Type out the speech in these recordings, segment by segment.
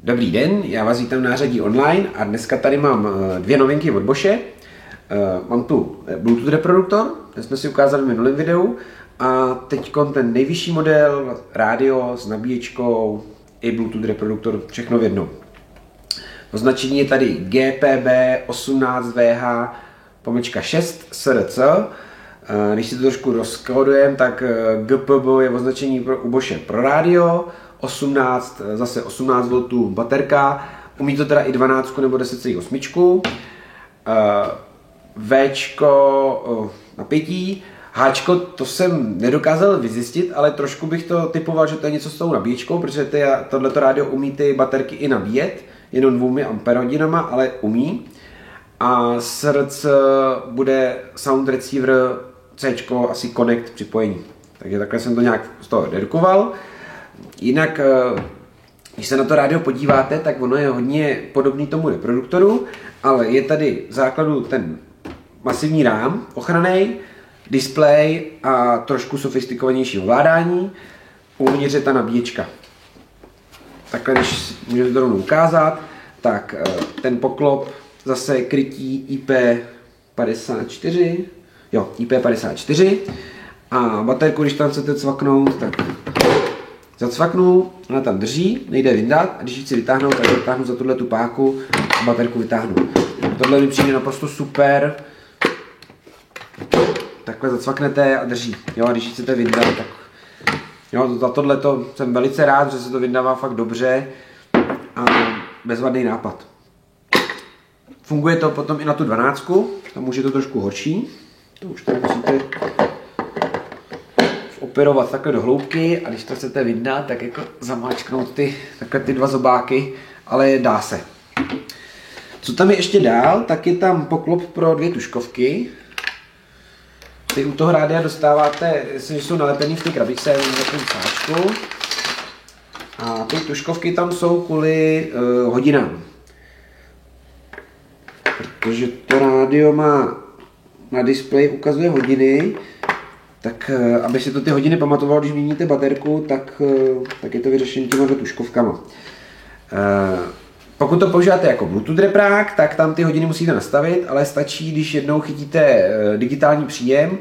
Dobrý den, já vás vítám na řadí online a dneska tady mám dvě novinky od Bosche. Mám tu Bluetooth reproduktor, ten jsme si ukázali v minulém videu, a teď ten nejvyšší model, rádio s nabíječkou i Bluetooth reproduktor, všechno v jednom. Označení je tady GPB18VH-6 SRC. Když si to trošku rozkódujeme, tak GPB je označení u Bosche pro rádio, 18, zase 18 V baterka, umí to teda i 12 nebo 10,8, Včko napětí, Hčko to jsem nedokázal vyzjistit, ale trošku bych to typoval, že to je něco s tou nabíječkou, protože tohleto rádio umí ty baterky i nabíjet, jenom 2 Ah, ale umí. A SRC bude sound receiver Cčko, asi connect připojení. Takže takhle jsem to nějak z toho dedukoval. Jinak, když se na to rádio podíváte, tak ono je hodně podobný tomu reproduktoru, ale je tady v základu ten masivní rám, ochranný, displej a trošku sofistikovanější ovládání. Uvnitř je ta nabíječka. Takhle, když můžete to rovnou ukázat, tak ten poklop zase krytí IP54, IP54, a baterku, když tam chcete cvaknout, tak zacvaknu, ona tam drží, nejde vyndat, a když ji chci vytáhnout, tak vytáhnu za tuhle tu páku a baterku vytáhnu. Tohle mi přijde naprosto super. Takhle zacvaknete a drží. Jo, a když ji chcete vyndat, tak jo, za tohleto jsem velice rád, že se to vyndává fakt dobře a bezvadný nápad. Funguje to potom i na tu 12, tam už je to trošku horší. To už tady musíte operovat takhle do hloubky, a když to chcete vyndat, tak jako zamáčknout takhle ty dva zobáky, ale dá se. Co tam je ještě dál, tak je tam poklop pro 2 tužkovky. Ty u toho rádia dostáváte, že jsou nalepený v té krabičce, v takovém sáčku. A ty tužkovky tam jsou kvůli hodinám. Protože to rádio má na displeji ukazuje hodiny, tak aby si to ty hodiny pamatovalo, když měníte baterku, tak je to vyřešení těma tužkovkama. Pokud to používáte jako Bluetooth reprák, tak tam ty hodiny musíte nastavit, ale stačí, když jednou chytíte digitální příjem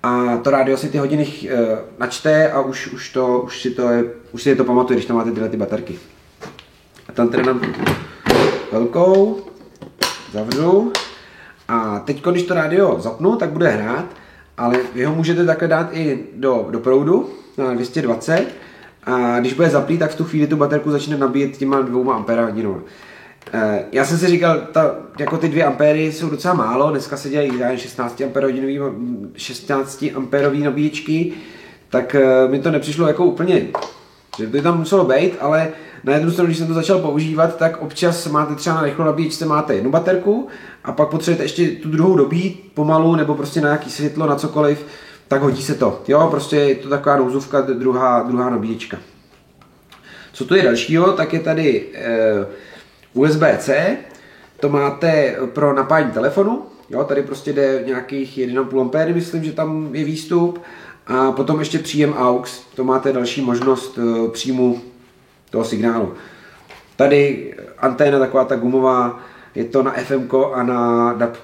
a to rádio si ty hodiny načte a už si je to pamatuje, když tam máte tyhle baterky. A tam tedy dám velkou, zavřu, a teď, když to rádio zapnu, tak bude hrát, ale vy ho můžete takhle dát i do proudu na 220, a když bude zaplý, tak v tu chvíli tu baterku začne nabíjet těma 2 Ah. Já jsem si říkal, jako ty 2 A jsou docela málo, dneska se dělají 16 amperový nabíječky, tak mi to nepřišlo jako úplně, že by tam muselo být, ale na jednu stranu, když jsem to začal používat, tak občas máte třeba na rychlou nabíječce máte jednu baterku a pak potřebujete ještě tu druhou dobít pomalu, nebo prostě na nějaký světlo, na cokoliv, tak hodí se to. Jo, prostě je to taková nouzovka, druhá nabíječka. Co tu je dalšího, tak je tady USB-C, to máte pro napájení telefonu, jo, tady prostě jde nějakých 1,5 A, myslím, že tam je výstup, a potom ještě příjem AUX, to máte další možnost příjmu toho signálu. Tady anténa taková ta gumová, je to na FM a na DAB+.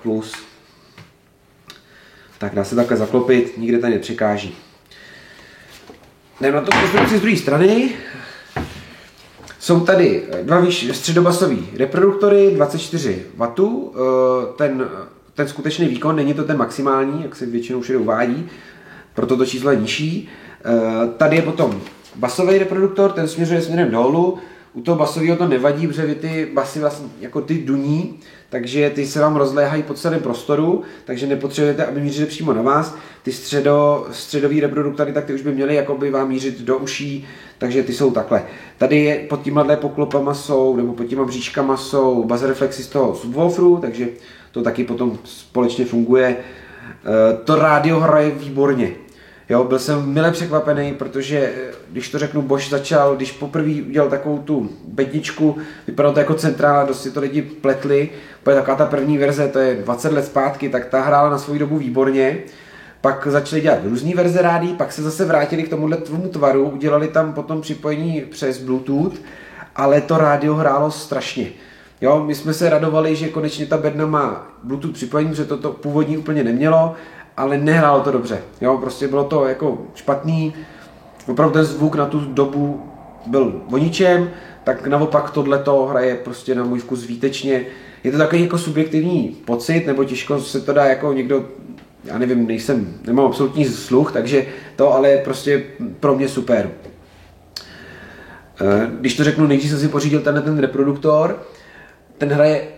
Tak dá se takhle zaklopit, nikde tady nepřekáží. Jdeme na to konstrukci z druhé strany. Jsou tady 2 středobasové reproduktory, 24 W. Ten skutečný výkon, není to ten maximální, jak se většinou všude uvádí, proto to číslo je nižší. Tady je potom basový reproduktor, ten směřuje směrem dolů. U toho basového to nevadí, protože vy ty basy vlastně jako ty duní, takže ty se vám rozléhají po celém prostoru, takže nepotřebujete, aby mířili přímo na vás. Ty středový reproduktory, tak ty už by měly jakoby vám mířit do uší, takže ty jsou takhle. Tady je pod tímhle poklopama nebo pod těma bříškama jsou bazreflexy z toho subwooferu, takže to taky potom společně funguje. To rádio hraje výborně. Jo, byl jsem mile překvapený, protože když to řeknu, Bosch začal, když poprvé udělal takovou tu bedničku, vypadalo to jako centrála, dost si to lidi pletli, taková ta první verze, to je 20 let zpátky, tak ta hrála na svou dobu výborně. Pak začali dělat různý verze rádií, pak se zase vrátili k tomuhle tvaru, udělali tam potom připojení přes Bluetooth ale to rádio hrálo strašně. Jo, my jsme se radovali, že konečně ta bedna má Bluetooth připojení, protože to původní úplně nemělo, ale nehrálo to dobře. Jo, prostě bylo to jako špatný. Opravdu ten zvuk na tu dobu byl o ničem, tak naopak tohleto hraje prostě na můj vkus výtečně. Je to takový jako subjektivní pocit, nebo těžko se to dá jako někdo, já nevím, nemám absolutní sluch, takže to ale je prostě pro mě super. Když to řeknu, nejdřív jsem si pořídil ten reproduktor, ten hraje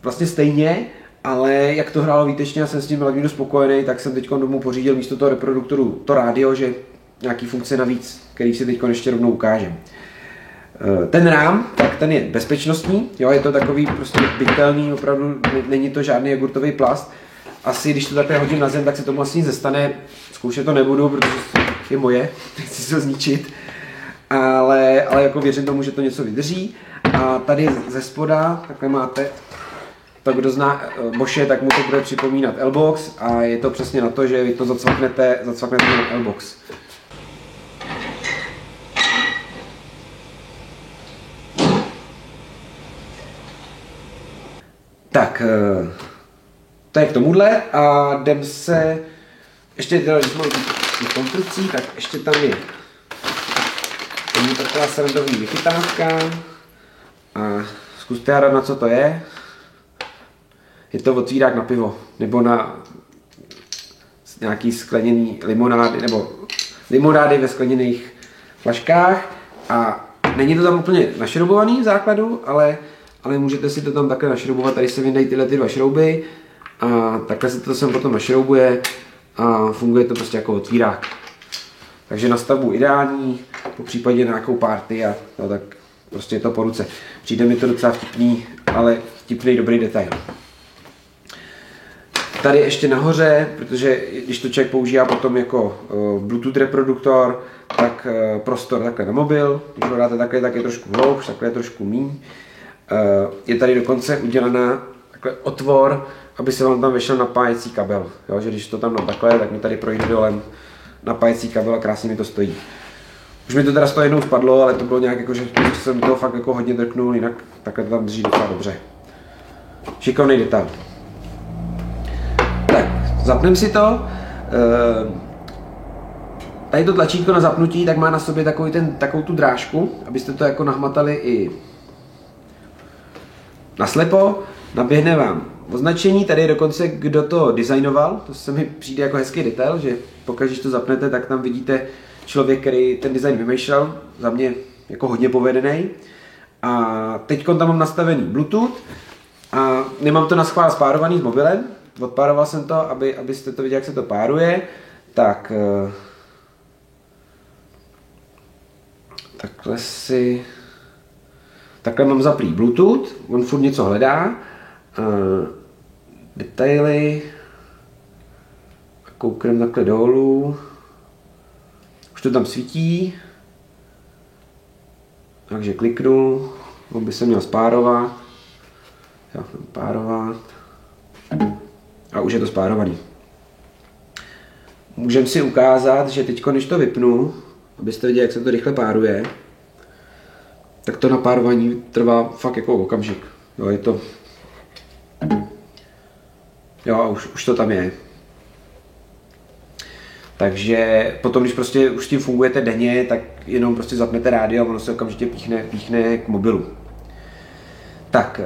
vlastně stejně, ale jak to hrálo výtečně a jsem s tím hlavně spokojený, tak jsem teď domů pořídil místo toho reproduktoru to rádio, že nějaký funkce navíc, který si teď ještě rovnou ukážem. Ten rám, tak ten je bezpečnostní, jo, je to takový prostě bytelný, opravdu není to žádný jogurtový plast. Asi když to takhle hodím na zem, tak se tomu asi nic nestane, zkoušet to nebudu, protože je moje, nechci si to zničit, ale jako věřím tomu, že to něco vydrží. A tady ze spoda, takhle máte, tak kdo zná Bosche, tak mu to bude připomínat L-Box a je to přesně na to, že vy to zacvaknete na L-Box. Tak, to je k tomuhle a jdem se, ještě teda, když mám konstrukcí, tak ještě tam je taková srandovní vychytávka a zkuste hádat, na co to je. Je to otvírák na pivo, nebo na nějaký skleněný limonády, nebo limonády ve skleněných flaškách a není to tam úplně našroubovaný v základu, ale můžete si to tam takhle našroubovat, tady se vyndají tyhle ty dva šrouby a takhle se to sem potom našroubuje a funguje to prostě jako otvírák. Takže na stavbu ideální, po případě nějakou party a no, tak prostě je to po ruce. Přijde mi to docela vtipný, ale vtipný dobrý detail. Tady ještě nahoře, protože když to člověk používá potom jako Bluetooth reproduktor, tak prostor takhle na mobil, když ho dáte takhle, tak je trošku hloubš, takhle je trošku míň. Je tady dokonce udělaná takhle otvor, aby se vám tam vešel napájecí kabel. Jo, že když to tam dám takhle, tak mi tady projde dolem napájecí kabel a krásně mi to stojí. Už mi to teda z toho jednou spadlo, ale to bylo nějak jako, že jsem toho fakt jako hodně drknul, jinak takhle to tam drží docela dobře. Šikovný detail. Tak, zapneme si to. Tady to tlačítko na zapnutí, tak má na sobě takovou tu drážku, abyste to jako nahmatali i naslepo. Naběhne vám označení, tady je dokonce kdo to designoval, to se mi přijde jako hezký detail, že pokud když to zapnete, tak tam vidíte člověk, který ten design vymýšlel, za mě jako hodně povedený. A teď tam mám nastavený Bluetooth a nemám to na schvál spárovaný s mobilem, odpároval jsem to, abyste to viděli, jak se to páruje, tak takhle mám zaplý Bluetooth, on furt něco hledá, detaily, kouknem takhle dolů, už to tam svítí, takže kliknu, on by se měl spárovat, a už je to spárovaný. Můžeme si ukázat, že teď, když to vypnu, abyste viděli, jak se to rychle páruje, tak to napárování trvá fakt jako okamžik. Jo, je to... Jo, a už to tam je. Takže potom, když prostě už s tím fungujete denně, tak jenom prostě zapnete rádio a ono se okamžitě píchne k mobilu. Tak,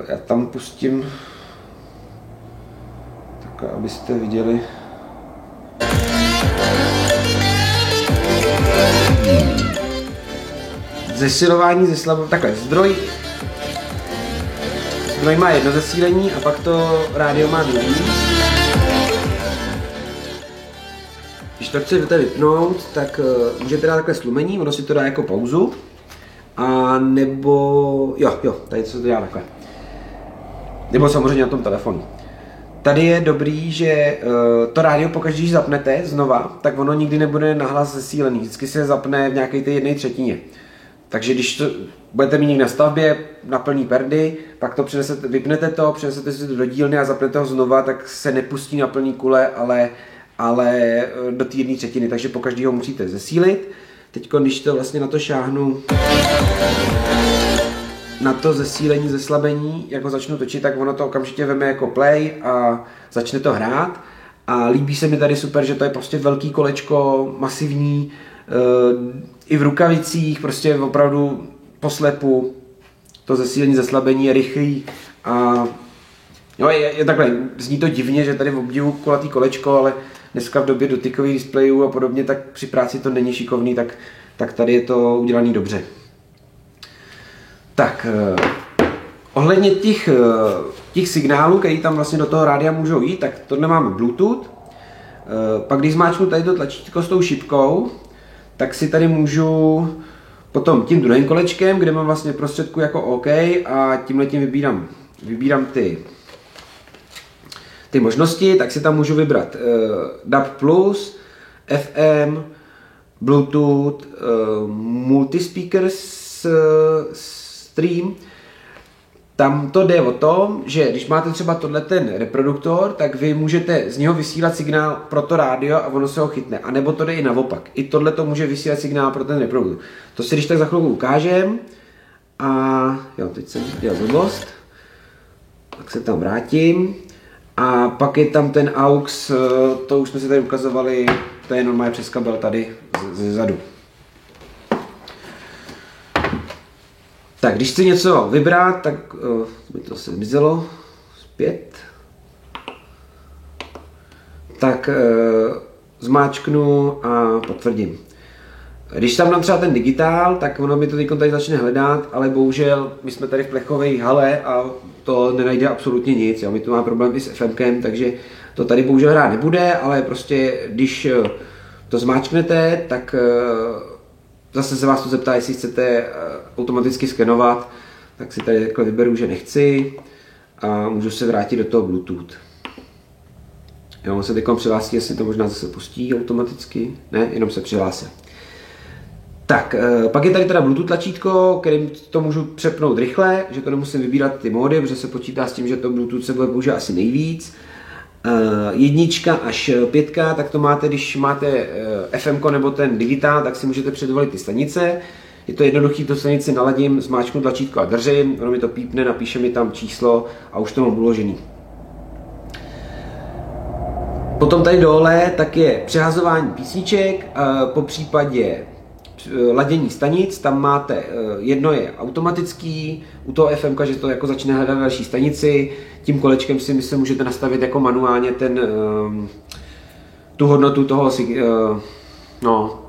já tam pustím... Tak, abyste viděli... Zesilování, takhle, zdroj má jedno zesílení a pak to rádio má druhý. Když to chcete vypnout, tak můžete dát takhle slumení, ono si to dá jako pauzu. A nebo, jo, tady se to dělá takhle. Nebo samozřejmě na tom telefonu. Tady je dobrý, že to rádio pokaždé, když zapnete znova, tak ono nikdy nebude nahlas zesílený. Vždycky se zapne v nějaké té 1/3. Takže když to budete mít někde na stavbě na plný perdy, pak to vypnete to, přinesete si to do dílny a zapnete ho znova, tak se nepustí na plný kule, ale do té 1/3. Takže pokaždé ho musíte zesílit. Teď, když to vlastně na to šáhnu, na to zesílení, zeslabení, jak ho začnu točit, tak ono to okamžitě veme jako play a začne to hrát. A líbí se mi tady super, že to je prostě velký kolečko, masivní, i v rukavicích, prostě opravdu poslepu. To zesílení, zeslabení je rychlý a no, je takhle, zní to divně, že tady v obdivu kulatý kolečko, ale dneska v době dotykových displejů a podobně, tak při práci to není šikovný, tak tady je to udělaný dobře. Tak, ohledně těch signálů, které tam vlastně do toho rádia můžou jít, tak tohle máme Bluetooth. Pak když zmáčknu tady to tlačítko s tou šipkou, tak si tady můžu potom tím druhým kolečkem, kde mám vlastně prostředku jako OK a tímhletím vybírám ty možnosti, tak si tam můžu vybrat DAB+, FM, Bluetooth, multispeaker stream. Tam to jde o tom, že když máte třeba tohle ten reproduktor, tak vy můžete z něho vysílat signál pro to rádio a ono se ho chytne. A nebo to jde i naopak. I tohle to může vysílat signál pro ten reproduktor. To si když tak za chvilku ukážem. A jo, teď jsem dělal blbost. Tak se tam vrátím. A pak je tam ten AUX, to už jsme si tady ukazovali, to je normálně přes kabel tady zezadu. Tak, když chci něco vybrat, tak mi to se zmizelo zpět. Tak zmáčknu a potvrdím. Když tam dám třeba ten digitál, tak ono mi to teď tady začne hledat, ale bohužel my jsme tady v plechové hale a to nenajde absolutně nic. Jo. My tu máme problém i s FMkem, takže to tady bohužel hrát nebude, ale prostě když to zmáčknete, tak zase se vás to zeptá, jestli chcete automaticky skenovat, tak si tady takhle vyberu, že nechci a můžu se vrátit do toho Bluetooth. Jo, on se teď přihlásí, jestli to možná zase pustí automaticky, ne, jenom se přihlásí. Tak, pak je tady teda Bluetooth tlačítko, kterým to můžu přepnout rychle, že to nemusím vybírat ty módy, protože se počítá s tím, že to Bluetooth se bude používat asi nejvíc. 1 až 5, tak to máte, když máte FM nebo ten digitál, tak si můžete předvolit ty stanice. Je to jednoduchý, to stanici naladím, zmáčknu tlačítko a držím, ono mi to pípne, napíše mi tam číslo a už to mám uložený. Potom tady dole tak je přehazování písniček, po případě ladění stanic, tam máte, jedno je automatický, u toho FMka, že to jako začne hledat další stanici, tím kolečkem si myslím, můžete nastavit jako manuálně tu hodnotu toho,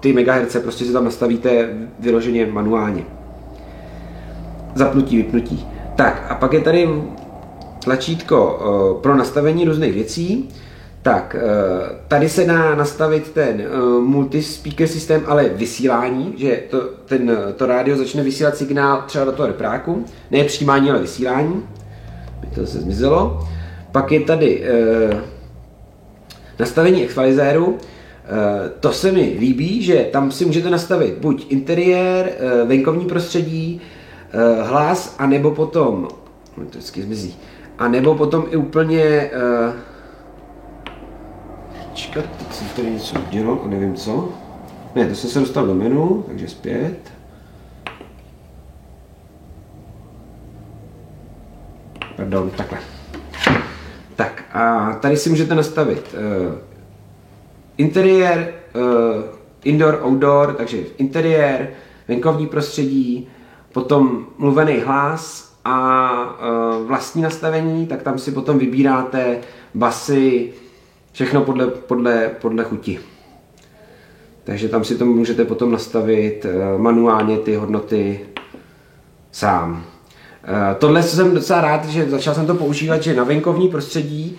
ty megahertze, prostě si tam nastavíte vyloženě manuálně. Zapnutí, vypnutí. Tak a pak je tady tlačítko pro nastavení různých věcí. Tak, tady se dá nastavit ten multispeaker systém, ale vysílání, že to rádio začne vysílat signál třeba do toho repráku, ne přijímání, ale vysílání. To se zmizelo. Pak je tady nastavení equalizéru. To se mi líbí, že tam si můžete nastavit buď interiér, venkovní prostředí, hlas, anebo potom, to vždycky zmizí, anebo potom i úplně čekat, teď jsem tady něco udělal a nevím co. Ne, to jsem se dostal do menu, takže zpět. Pardon, takhle. Tak a tady si můžete nastavit interiér, indoor, outdoor, takže interiér, venkovní prostředí, potom mluvený hlas a vlastní nastavení, tak tam si potom vybíráte basy, všechno podle chuti. Takže tam si to můžete potom nastavit manuálně ty hodnoty sám. Tohle jsem docela rád, že začal jsem to používat, že na venkovní prostředí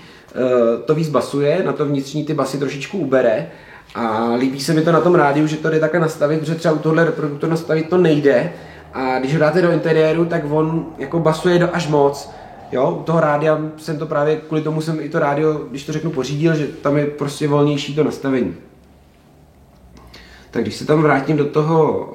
to víc basuje, na to vnitřní ty basy trošičku ubere a líbí se mi to na tom rádiu, že to jde takhle nastavit, protože třeba u tohle reproduktoru nastavit to nejde a když ho dáte do interiéru, tak on jako basuje až moc. Jo, u toho rádia jsem to právě, kvůli tomu jsem i to rádio, když to řeknu, pořídil, že tam je prostě volnější to nastavení. Tak když se tam vrátím do toho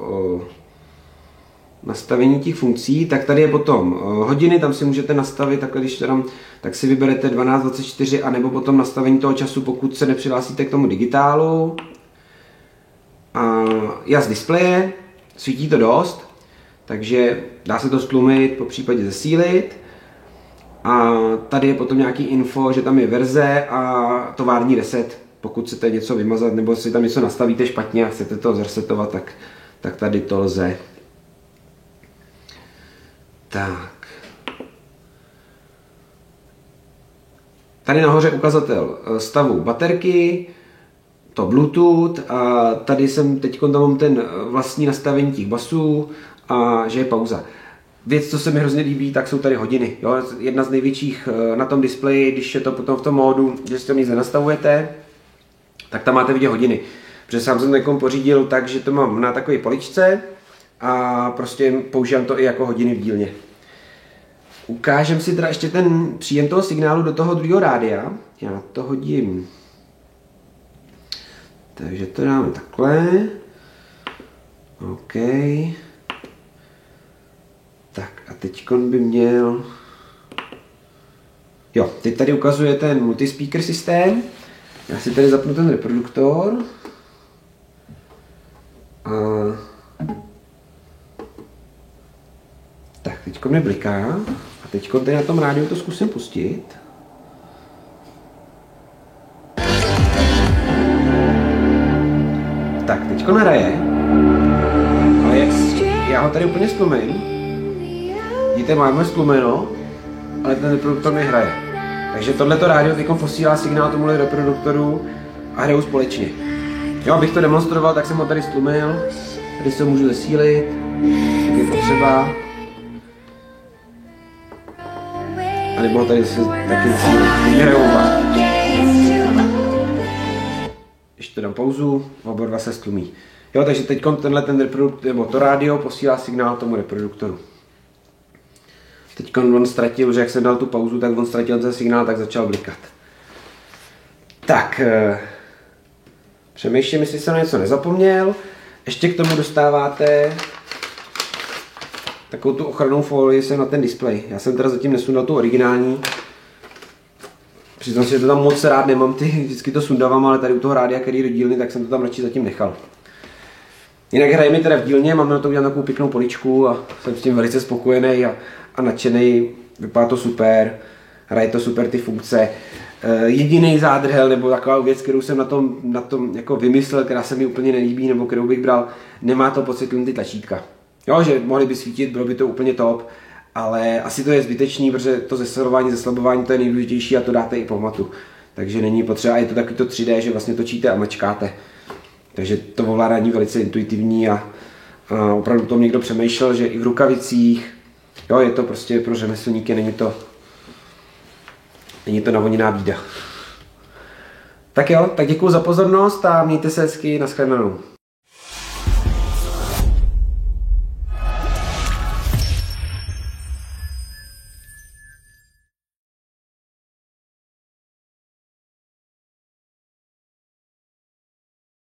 nastavení těch funkcí, tak tady je potom hodiny, tam si můžete nastavit, takhle když tam, tak si vyberete 12:24, anebo potom nastavení toho času, pokud se nepřihlásíte k tomu digitálu. a jas displeje, svítí to dost, takže dá se to stlumit, po případě zesílit. A tady je potom nějaký info, že tam je verze a tovární reset. Pokud chcete něco vymazat nebo si tam něco nastavíte špatně a chcete to zresetovat, tak tady to lze. Tak. Tady nahoře ukazatel stavu baterky, to Bluetooth a tady jsem teď tam mám ten vlastní nastavení těch basů a že je pauza. Věc, co se mi hrozně líbí, tak jsou tady hodiny. Jo? Jedna z největších na tom displeji, když je to potom v tom módu, že si to nic nenastavujete, tak tam máte vidět hodiny. Protože sám jsem to pořídil tak, že to mám na takové poličce a prostě používám to i jako hodiny v dílně. Ukážem si teda ještě ten příjem toho signálu do toho druhého rádia. Já to hodím. Takže to dáme takhle. OK. Tak a teďkon by měl... Jo, teď tady ukazuje ten multispeaker systém. Já si tady zapnu ten reproduktor. A... Tak, teďkon mi bliká. A teďkon tady na tom rádiu to zkusím pustit. Tak, teďkon hraje. Ale já ho tady úplně stlumím. Vidíte, máme stlumeno, ale ten reproduktor mi hraje. Takže tohleto rádio teď posílá signál tomuhle reproduktoru a hrajou společně. Jo, abych to demonstroval, tak jsem ho tady stlumil. Tady se ho můžu zesílit, jak je potřeba. A nebo tady se taky hrajou oba. Ještě to dám pauzu, oba dva se stlumí. Jo, takže teď ten reproduktor, nebo to rádio posílá signál tomu reproduktoru. Teď on ztratil, že jak jsem dal tu pauzu, tak on ztratil ten signál, tak začal blikat. Tak, přemýšlím, jestli jsem na něco nezapomněl. Ještě k tomu dostáváte takovou tu ochrannou folii sem na ten displej. Já jsem teda zatím nesundal tu originální. Přiznám si, že to tam moc rád nemám, vždycky to sundávám, ale tady u toho rádia, který je do dílny, tak jsem to tam radši zatím nechal. Jinak hraje mi teda v dílně, mám na to udělat takovou pěknou poličku a jsem s tím velice spokojený a nadšený, vypadá to super, hraje to super ty funkce. Jediný zádrhel nebo taková věc, kterou jsem na tom jako vymyslel, která se mi úplně nelíbí nebo kterou bych bral, nemá to pocit ty tlačítka. Jo, že mohli by svítit, bylo by to úplně top, ale asi to je zbytečný, protože to zesilování, zeslabování to je nejdůležitější a to dáte i po matu. Takže není potřeba, a je to taky to 3D, že vlastně točíte a mačkáte. Takže to ovládání velice intuitivní a opravdu tom někdo přemýšlel, že i v rukavicích, jo, je to prostě pro řemeslníky, není to navoněná bída. Tak jo, tak děkuju za pozornost a mějte se hezky, nashledanou.